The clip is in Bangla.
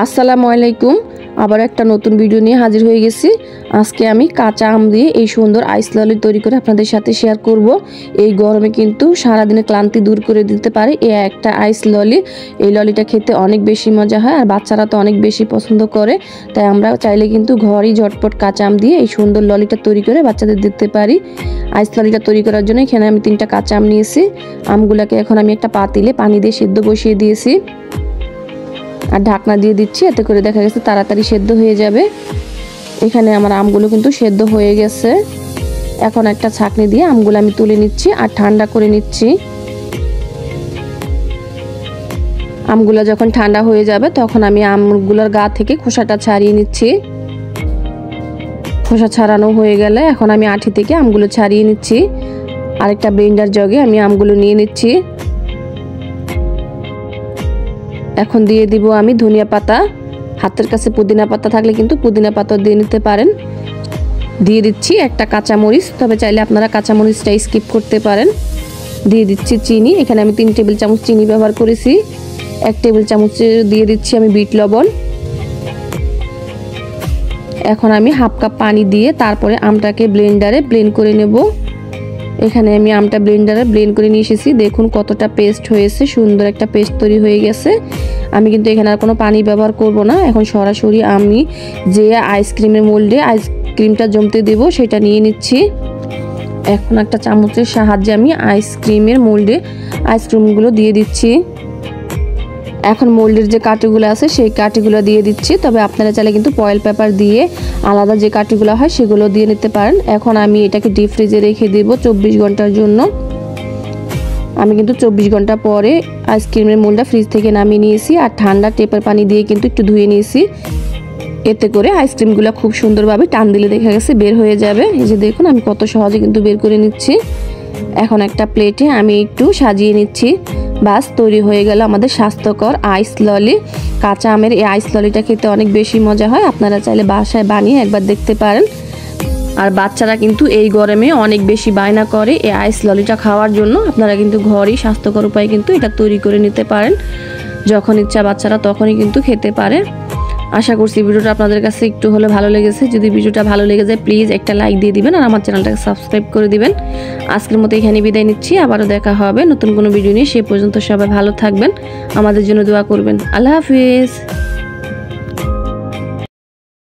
আসসালামু আলাইকুম। আবার একটা নতুন ভিডিও নিয়ে হাজির হয়ে গেছি। আজকে আমি কাঁচা আম দিয়ে এই সুন্দর আইস ললি তৈরি করে আপনাদের সাথে শেয়ার করব। এই গরমে কিন্তু সারাদিনের ক্লান্তি দূর করে দিতে পারে এই একটা আইস ললি। এই ললিটা খেতে অনেক বেশি মজা হয় আর বাচ্চারা তো অনেক বেশি পছন্দ করে। তাই আমরা চাইলে কিন্তু ঘরেই ঝটপট কাঁচা আম দিয়ে এই সুন্দর ললিটা তৈরি করে বাচ্চাদের দিতে পারি। আইস ললিটা তৈরি করার জন্য এখানে আমি 3টা কাঁচা আম নিয়েছি। আমগুলোকে এখন আমি একটা পাতিলে পানি দিয়ে সেদ্ধ বসিয়ে দিয়েছি আর ঢাকনা দিয়ে দিচ্ছি, এতে করে দেখা গেছে তাড়াতাড়ি সেদ্ধ হয়ে যাবে। এখানে আমার আমগুলো কিন্তু সেদ্ধ হয়ে গেছে। এখন একটা ছাঁকনি দিয়ে আমগুলো আমি তুলে নিচ্ছি আর ঠান্ডা করে নিচ্ছি। আমগুলো যখন ঠান্ডা হয়ে যাবে তখন আমি আমগুলোর গা থেকে খোসাটা ছাড়িয়ে নিচ্ছি। খোসা ছাড়ানো হয়ে গেলে এখন আমি আঁটি থেকে আমগুলো ছাড়িয়ে নিচ্ছি। আরেকটা ব্লেন্ডার জগে আমি আমগুলো নিয়ে নিচ্ছি। এখন দিয়ে দিব আমি ধনিয়া পাতা। হাতের কাছে পুদিনা পাতা থাকলে কিন্তু পুদিনা পাতা দিয়ে নিতে পারেন। দিয়ে দিচ্ছি একটা কাঁচামরিচ, তবে চাইলে আপনারা কাঁচামরিচটা স্কিপ করতে পারেন। দিয়ে দিচ্ছি চিনি। এখানে আমি 3 টেবিল চামচ চিনি ব্যবহার করেছি। 1 টেবিল চামচ দিয়ে দিচ্ছি আমি বিট লবণ। এখন আমি হাফ কাপ পানি দিয়ে তারপরে আমটাকে ব্লেন্ডারে ব্লেন্ড করে নেব। এখানে আমি আমটা ব্লেন্ডারে ব্লেন্ড করে নিয়ে এসেছি। দেখুন কতটা পেস্ট হয়েছে, সুন্দর একটা পেস্ট তৈরি হয়ে গেছে। আমি কিন্তু এখানে আর কোনো পানি ব্যবহার করব না। এখন সরাসরি আমি যে আইসক্রিমের মোল্ডে আইসক্রিমটা জমতে দেব সেটা নিয়ে নিচ্ছি। এখন একটা চামচের সাহায্যে আমি আইসক্রিমের মোল্ডে আইসক্রিমগুলো দিয়ে দিচ্ছি। এখন মোল্ডের যে কাঠিগুলো আছে সেই কাঠিগুলো দিয়ে দিচ্ছি, তবে আপনারা চাইলে কিন্তু ফয়েল পেপার দিয়ে আলাদা যে কাঠিগুলো হয় সেগুলো দিয়ে নিতে পারেন। এখন আমি এটাকে ডিপ ফ্রিজে রেখে দেব 24 ঘন্টার জন্য। আমি কিন্তু 24 ঘন্টা পরে আইসক্রিমের মোল্ডটা ফ্রিজ থেকে নামিয়ে নিয়েছি আর ঠান্ডা টেপের পানি দিয়ে কিন্তু একটু ধুয়ে নিয়েছি। এতে করে আইসক্রিমগুলো খুব সুন্দরভাবে টান দিলে দেখা গেছে বের হয়ে যাবে। এই যে দেখুন আমি কত সহজে কিন্তু বের করে নিচ্ছি। এখন একটা প্লেটে আমি একটু সাজিয়ে নিচ্ছি। বাস তৈরি হয়ে গেল আমাদের স্বাস্থ্যকর আইস ললি। কাঁচা আমের এই আইস ললিটা খেতে অনেক বেশি মজা হয়। আপনারা চাইলে বাসায় বানিয়ে একবার দেখতে পারেন। আর বাচ্চারা কিন্তু এই গরমে অনেক বেশি বায়না করে এই আইস ললিটা খাওয়ার জন্য। আপনারা কিন্তু ঘরেই স্বাস্থ্যকর উপায়ে কিন্তু এটা তৈরি করে নিতে পারেন। যখন ইচ্ছা বাচ্চারা তখনই কিন্তু খেতে পারে। আশা করছি ভিডিওটা আপনাদের কাছে একটু হলে ভালো লেগেছে। যদি ভিডিওটা ভালো লেগে যায় প্লিজ একটা লাইক দিয়ে দিবেন আর আমার চ্যানেলটাকে সাবস্ক্রাইব করে দিবেন। আজকের মতো এখানে বিদায় নিচ্ছি। আবারও দেখা হবে নতুন কোনো ভিডিও নিয়ে। সে পর্যন্ত সবাই ভালো থাকবেন, আমাদের জন্য দোয়া করবেন। আল্লাহ হাফিজ।